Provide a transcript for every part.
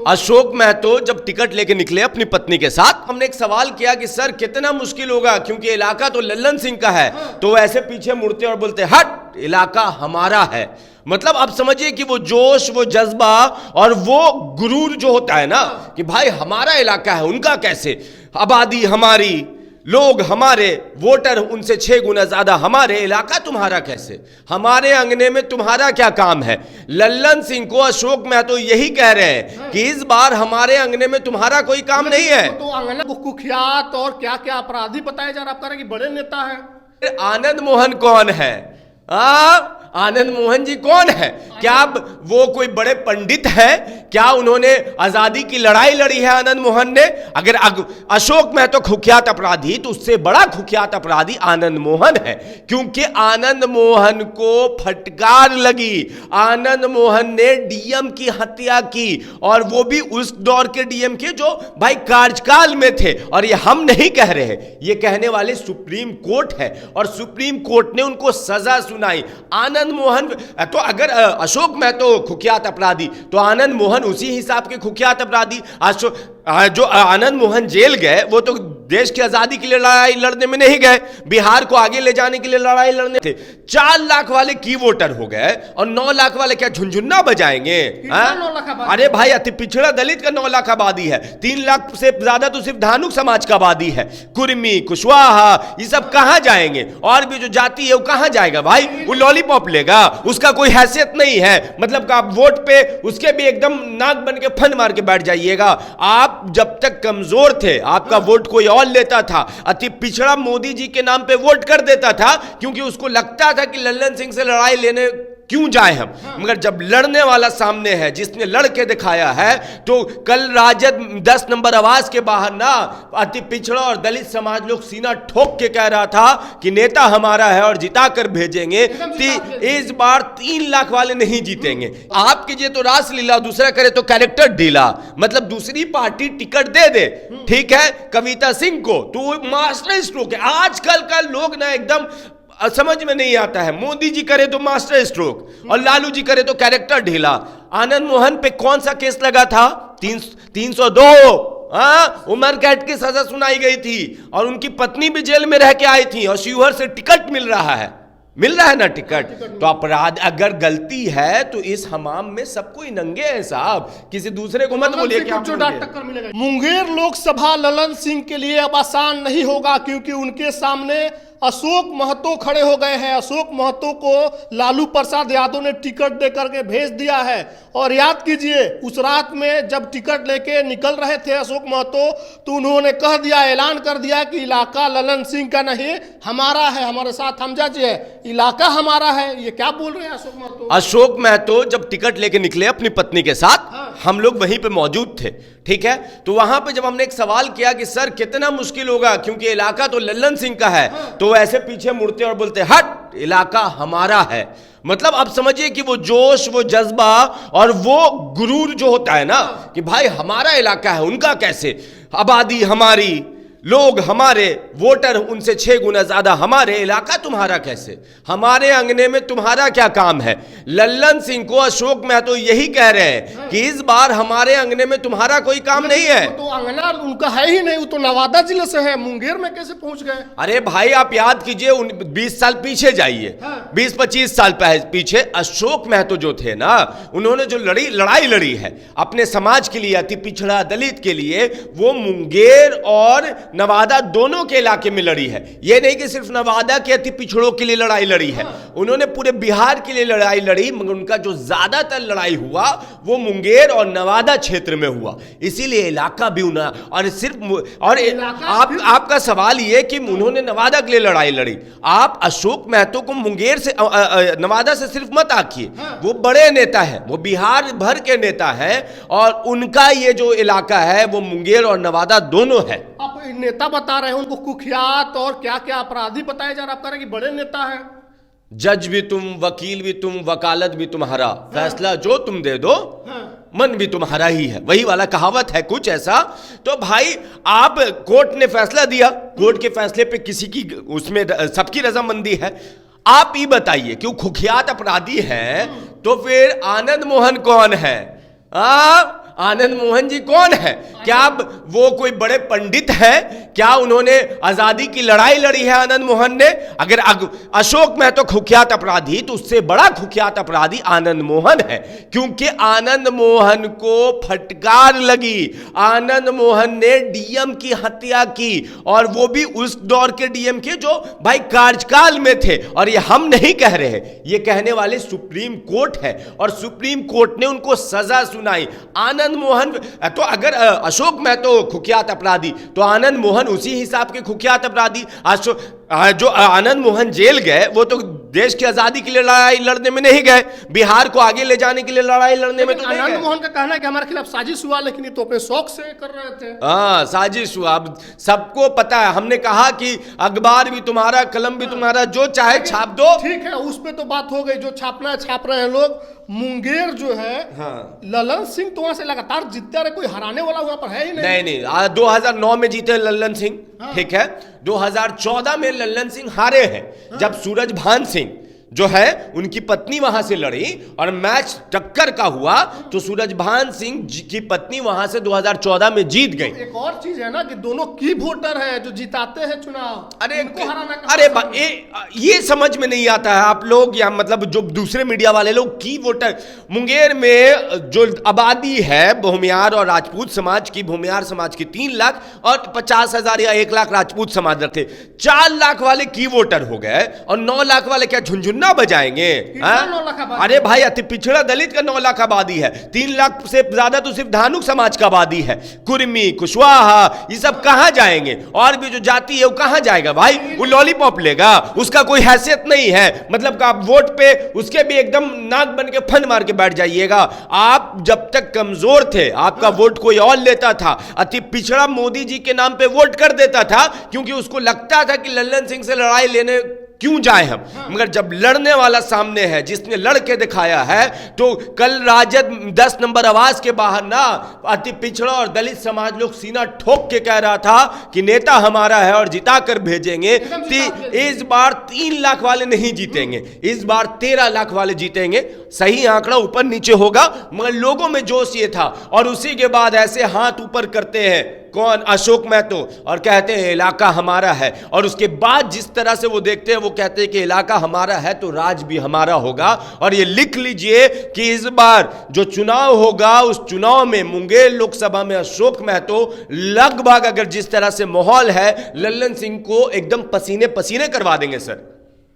अशोक महतो जब टिकट लेके निकले अपनी पत्नी के साथ, हमने एक सवाल किया कि सर कितना मुश्किल होगा, क्योंकि इलाका तो लल्लन सिंह का है। तो ऐसे पीछे मुड़ते और बोलते हट, इलाका हमारा है। मतलब अब समझिए कि वो जोश, वो जज्बा और वो गुरूर जो होता है ना कि भाई हमारा इलाका है, उनका कैसे, आबादी हमारी, लोग हमारे, वोटर उनसे 6 गुना ज्यादा हमारे, इलाका तुम्हारा कैसे, हमारे अंगने में तुम्हारा क्या काम है। लल्लन सिंह को अशोक महतो यही कह रहे हैं कि इस बार हमारे अंगने में तुम्हारा कोई काम नहीं है। तो अंगना को कुख्यात और क्या क्या अपराधी बताए जा रहे, आप कह रहे हैं कि बड़े नेता है। आनंद मोहन कौन है? आनंद मोहन जी कौन है? क्या वो कोई बड़े पंडित है? क्या उन्होंने आजादी की लड़ाई लड़ी है आनंद मोहन ने? अगर अशोक महतो कुख्यात अपराधी, तो उससे बड़ा कुख्यात अपराधी आनंद मोहन है, क्योंकि आनंद मोहन को फटकार लगी। आनंद मोहन ने डीएम की हत्या की, और वो भी उस दौर के डीएम के जो भाई कार्यकाल में थे। और ये हम नहीं कह रहे, ये कहने वाले सुप्रीम कोर्ट है, और सुप्रीम कोर्ट ने उनको सजा सुनाई। आनंद मोहन तो अगर अशोक महतो कुख्यात अपराधी, तो आनंद मोहन उसी हिसाब के कुख्यात अपराधी। जो आनंद मोहन जेल गए, वो तो देश की आजादी के लिए लड़ाई लड़ने में नहीं गए, बिहार को आगे ले जाने के लिए लड़ाई लड़ने थे। 4 लाख वाले की वोटर हो गए, और 9 लाख वाले क्या झुनझुन्ना बजाएंगे? 9 लाख अरे भाई, अति पिछड़ा दलित का 9 लाख आबादी है, 3 लाख से ज्यादा तो सिर्फ धानुक समाज का आबादी है। कुर्मी, कुशवाहा, ये सब कहां जाएंगे? और भी जो जाति है वो कहां जाएगा भाई? वो लॉलीपॉप लेगा, उसका कोई हैसियत नहीं है। मतलब आप वोट पे उसके भी एकदम नाक बन के फन मार के बैठ जाइएगा। आप जब तक कमजोर थे, आपका वोट कोई और लेता था, अति पिछड़ा मोदी जी के नाम पे वोट कर देता था, क्योंकि उसको लगता था कि लल्लन सिंह से लड़ाई लेने क्यों जाए हम। मगर जब लड़ने वाला सामने है, जिसने लड़के दिखाया है, तो कल राजद 10 नंबर आवाज के बाहर ना अति पिछड़ा और दलित समाज लोग सीना ठोक के कह रहा था कि नेता हमारा है और जिता कर भेजेंगे। इस बार 3 लाख वाले नहीं जीतेंगे। आप कीजिए तो रासलीला, दूसरा करे तो कैरेक्टर ढीला, मतलब दूसरी पार्टी टिकट दे दे, ठीक है, कविता सिंह को, तो मास्टर स्ट्रोक है। आजकल का लोग ना एकदम समझ में नहीं आता है। मोदी जी करे तो मास्टर स्ट्रोक, और लालू जी करे तो कैरेक्टर ढीला। आनंद मोहन पे कौन सा केस लगा था? 302 उम्र कैद की सजा सुनाई गई थी, और उनकी पत्नी भी जेल में रह के आई थी, और शिवहर से टिकट मिल रहा है ना टिकट। तो अपराध अगर गलती है तो इस हमाम में सब कोई नंगे हैं साहब, किसी दूसरे को मत बोलिए कि टक्कर मिलेगा। मुंगेर लोकसभा लल्लन सिंह के लिए अब आसान नहीं होगा, क्योंकि उनके सामने अशोक महतो खड़े हो गए हैं। अशोक महतो को लालू प्रसाद यादव ने टिकट दे करके भेज दिया है। और याद कीजिए, उस रात में जब टिकट लेके निकल रहे थे अशोक महतो, तो उन्होंने कह दिया, ऐलान कर दिया कि इलाका लल्लन सिंह का नहीं, हमारा है, हमारे साथ हमजा जी है, इलाका हमारा है। ये क्या बोल रहे हैं अशोक महतो? अशोक महतो जब टिकट लेके निकले अपनी पत्नी के साथ, हम लोग वहीं पे मौजूद थे, ठीक है। तो वहां पे जब हमने एक सवाल किया कि सर कितना मुश्किल होगा, क्योंकि इलाका तो लल्लन सिंह का है, तो ऐसे पीछे मुड़ते और बोलते हट, इलाका हमारा है। मतलब अब समझिए कि वो जोश, वो जज्बा और वो गुरूर जो होता है ना कि भाई हमारा इलाका है, उनका कैसे, आबादी हमारी, लोग हमारे, वोटर उनसे 6 गुना ज्यादा हमारे, इलाका तुम्हारा कैसे, हमारे अंगने में तुम्हारा क्या काम है। लल्लन सिंह को अशोक महतो यही कह रहे हैं कि इस बार हमारे अंगने में तुम्हारा कोई काम नहीं है। तो अंगना उनका है ही नहीं, वो तो नवादा जिले से है, मुंगेर में कैसे पहुंच गए? अरे भाई आप याद कीजिए, 20 साल पीछे जाइए, 20-25 साल पीछे अशोक महतो जो थे ना, उन्होंने जो लड़ाई लड़ी है अपने समाज के लिए, अति पिछड़ा दलित के लिए, वो मुंगेर और नवादा दोनों के इलाके में लड़ी है। यह नहीं कि सिर्फ नवादा के अति पिछड़ों के लिए लड़ाई लड़ी है, उन्होंने पूरे बिहार के लिए लड़ाई लड़ी, मगर उनका जो ज्यादातर लड़ाई हुआ वो मुंगेर और नवादा क्षेत्र में हुआ। इसीलिए इलाका भी उन्हें, और सिर्फ और आपका सवाल यह कि उन्होंने नवादा के लिए लड़ाई लड़ी, आप अशोक महतो को मुंगेर से नवादा से सिर्फ मत आखिए, वो बड़े नेता है, वो बिहार भर के नेता है, और उनका ये जो इलाका है वो मुंगेर और नवादा दोनों है। आप नेता बता रहे हैं, उनको कुख्यात और क्या क्या अपराधी बताए जा रहे, आप कह रहे हैं कि बड़े नेता है। जज भी तुम, वकील भी तुम, वकालत भी तुम्हारा, फैसला जो तुम दे दो, मन भी तुम्हारा ही है, वही वाला कहावत है कुछ ऐसा। तो भाई आप, कोर्ट ने फैसला दिया, कोर्ट के फैसले पे किसी की, उसमें सबकी रजामंदी है। आप ही बताइए कि वो कुख्यात अपराधी है, तो फिर आनंद मोहन कौन है? आनंद मोहन जी कौन है? क्या अब वो कोई बड़े पंडित हैं? क्या उन्होंने आजादी की लड़ाई लड़ी है आनंद मोहन ने? अगर अशोक महतो कुख्यात अपराधी, तो उससे बड़ा कुख्यात अपराधी आनंद मोहन है, क्योंकि आनंद मोहन को फटकार लगी। आनंद मोहन ने डीएम की हत्या की, और वो भी उस दौर के डीएम के जो भाई कार्यकाल में थे। और ये हम नहीं कह रहे, ये कहने वाले सुप्रीम कोर्ट है, और सुप्रीम कोर्ट ने उनको सजा सुनाई। आनंद मोहन तो अगर अशोक महतो कुख्यात अपराधी, तो आनंद मोहन उसी हिसाब के कुख्यात अपराधी। जो आनंद मोहन जेल गए, वो तो देश की आजादी के लिए लड़ाई लड़ने में नहीं गए, बिहार को आगे ले जाने के लिए लड़ाई लड़ने में तो नहीं गए। आनंद मोहन का कहना है कि हमारे खिलाफ साजिश हुआ, लेकिन ये तो अपने शौक से कर रहे थे। हाँ, साजिश हुआ, अब सबको पता है। हमने कहा कि अखबार भी तुम्हारा, कलम भी तुम्हारा, जो चाहे छाप दो। ठीक है, उस पे तो बात हो गई, जो छापना है छाप रहे हैं लोग। मुंगेर जो है, हाँ। ललन सिंह तो वहां से लगातार जीतते रहे, कोई हराने वाला वहां पर है ही नहीं। नहीं, 2009 में जीते लल्लन सिंह, ठीक है। 2014 में लल्लन सिंह हारे हैं, जब सूरजभान सिंह जो है उनकी पत्नी वहां से लड़ी और मैच टक्कर का हुआ, तो सूरजभान सिंह की पत्नी वहां से 2014 में जीत गई। एक और चीज है ना कि दोनों की वोटर है जो जिताते हैं चुनाव। अरे हराना ये समझ में नहीं आता है आप लोग, या मतलब जो दूसरे मीडिया वाले लोग की वोटर। मुंगेर में जो आबादी है भूमियार और राजपूत समाज की, भूमियार समाज की 3 लाख और 50,000 या 1 लाख राजपूत समाज रखते, 4 लाख वाले की वोटर हो गए, और 9 लाख वाले क्या झुंझुन्ना बजाएंगे? अरे भाई, अति पिछड़ा दलित का 9 लाख आबादी है, 3 लाख से ज्यादा तो सिर्फ धानुक समाज का आबादी है। कुर्मी, कुशवाहा, ये सब कहां जाएंगे? और भी जो जाति है वो कहां जाएगा भाई? वो लॉलीपॉप लेगा, उसका कोई हैसियत नहीं है। मतलब आप वोट पे उसके भी एकदम नाक बन के फन मार के बैठ जाइएगा। आप जब तक कमजोर थे, आपका वोट कोई और लेता था। अति पिछड़ा मोदी जी के नाम पे वोट कर देता था, क्योंकि उसको लगता था कि लल्लन सिंह से लड़ाई लेने क्यों जाए हम। मगर जब लड़ने वाला सामने है, जिसने लड़ के दिखाया है, तो कल राजद 10 नंबर आवाज के बाहर ना अति पिछड़ा और दलित समाज लोग सीना ठोक के कह रहा था कि नेता हमारा है और जिता कर भेजेंगे। इस बार 3 लाख वाले नहीं जीतेंगे, इस बार 13 लाख वाले जीतेंगे। सही आंकड़ा ऊपर नीचे होगा, मगर लोगों में जोश ये था। और उसी के बाद ऐसे हाथ ऊपर करते हैं कौन? अशोक महतो, और कहते हैं इलाका हमारा है। और उसके बाद जिस तरह से वो देखते हैं, वो कहते हैं कि इलाका हमारा है तो राज भी हमारा होगा। और ये लिख लीजिए कि इस बार जो चुनाव होगा, उस चुनाव में मुंगेर लोकसभा में अशोक महतो लगभग, अगर जिस तरह से माहौल है, लल्लन सिंह को एकदम पसीने पसीने करवा देंगे सर।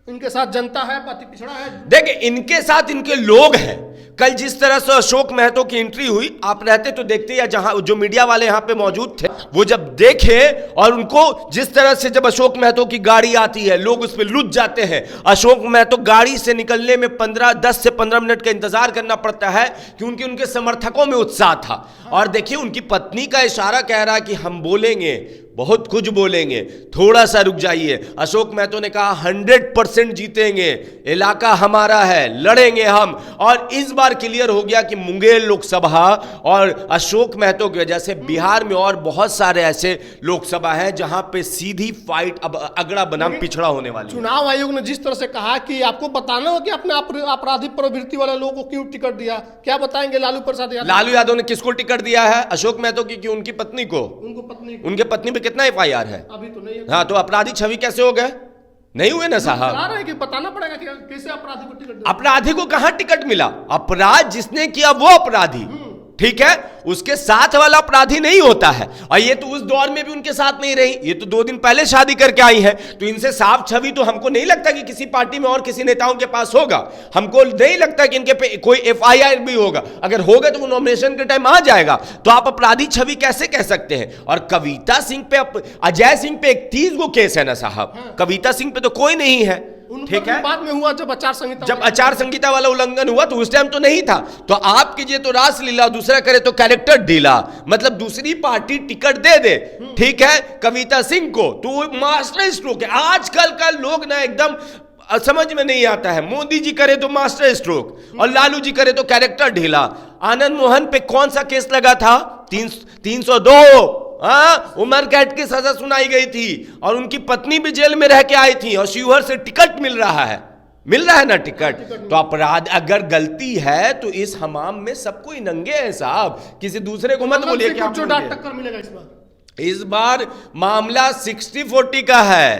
इनके साथ जनता है, पति पिछड़ा है। देखिए, इनके साथ इनके लोग हैं। कल जिस तरह से अशोक महतो की एंट्री हुई, आप रहते तो देखते, या जहां जो मीडिया वाले यहां पे मौजूद थे, वो जब देखे और उनको जिस तरह से जब अशोक महतो की गाड़ी आती है, लोग उस पर लुट जाते हैं। अशोक महतो गाड़ी से निकलने में 10 से 15 मिनट का इंतजार करना पड़ता है, क्योंकि उनके समर्थकों में उत्साह था। और देखिए, उनकी पत्नी का इशारा कह रहा कि हम बोलेंगे, बहुत कुछ बोलेंगे, थोड़ा सा रुक जाइए। अशोक महतो ने कहा 100% जीतेंगे, इलाका हमारा है, लड़ेंगे हम। और इस बार क्लियर हो गया कि मुंगेर लोकसभा और अशोक महतो की वजह से बिहार में और बहुत सारे ऐसे लोकसभा हैं जहां पे सीधी फाइट अब अगड़ा बनाम पिछड़ा होने वाली। चुनाव आयोग ने जिस तरह से कहा कि आपको बताना हो कि अपने आपराधिक प्रवृत्ति वाले लोगों को क्यों टिकट दिया, क्या बताएंगे लालू प्रसाद यादव? लालू यादव ने किसको टिकट दिया है? अशोक महतो की कि उनकी पत्नी को? उनके पत्नी पे कितना FIR है? अभी तो नहीं है। हाँ, तो अपराधी छवि कैसे हो गए? नहीं हुए ना साहब। बता रहे हैं कि बताना पड़ेगा कि कैसे अपराधी को टिकट। अपराधी को कहां टिकट मिला? अपराध जिसने किया वो अपराधी, ठीक है, उसके साथ वाला अपराधी नहीं होता है। और ये तो उस दौर में भी उनके साथ नहीं रही, ये तो 2 दिन पहले शादी करके आई है, तो इनसे साफ छवि तो हमको नहीं लगता कि किसी पार्टी में और किसी नेताओं के पास होगा। हमको नहीं लगता कि इनके पे कोई FIR भी होगा। अगर होगा तो वो नॉमिनेशन के टाइम आ जाएगा। तो आप अपराधी छवि कैसे कह सकते हैं? और कविता सिंह पे, अजय सिंह पे 31 गो केस है ना साहब, कविता सिंह पे तो कोई नहीं है। ठीक है, बाद में हुआ जब आचार संहिता वाला उल्लंघन हुआ, तो उस टाइम तो नहीं था। तो आप कीजिए तो रासलीला, दूसरा करे तो कैरेक्टर ढीला, मतलब दूसरी पार्टी टिकट दे दे, ठीक है, कविता सिंह को, तो मास्टर स्ट्रोक है। आजकल का लोग ना एकदम समझ में नहीं आता है। मोदी जी करे तो मास्टर स्ट्रोक और लालू जी करे तो कैरेक्टर ढीला। आनंद मोहन पे कौन सा केस लगा था? 302 उम्र कैद की सजा सुनाई गई थी, और उनकी पत्नी भी जेल में रह के आई थी, और शिवहर से टिकट मिल रहा है। मिल रहा है ना टिकट। तो अपराध अगर गलती है तो इस हमाम में सब कोई नंगे हैं साहब, किसी दूसरे को मत बोलिए कि आप जो नंगे डाक हैं। टक्कर मिलेगा इस बार। इस बार मामला 60-40 का है,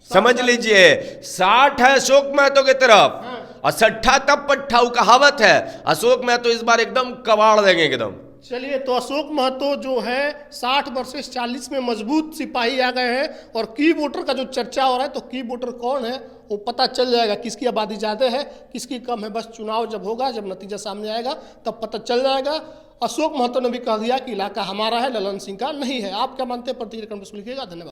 समझ लीजिए। 60 है अशोक महतो की तरफ और 60 तब पट्ठाऊ कहावत है। अशोक महतो इस बार एकदम कबाड़ देंगे एकदम। चलिए, तो अशोक महतो जो है 60 वर्सेस 40 में मजबूत सिपाही आ गए हैं। और की वोटर का जो चर्चा हो रहा है, तो की वोटर कौन है वो पता चल जाएगा, किसकी आबादी ज़्यादा है किसकी कम है। बस चुनाव जब होगा, जब नतीजा सामने आएगा तब पता चल जाएगा। अशोक महतो ने भी कह दिया कि इलाका हमारा है, ललन सिंह का नहीं है। आप क्या मानते हैं? प्रतिक्रिया कमेंट में लिखिएगा। धन्यवाद।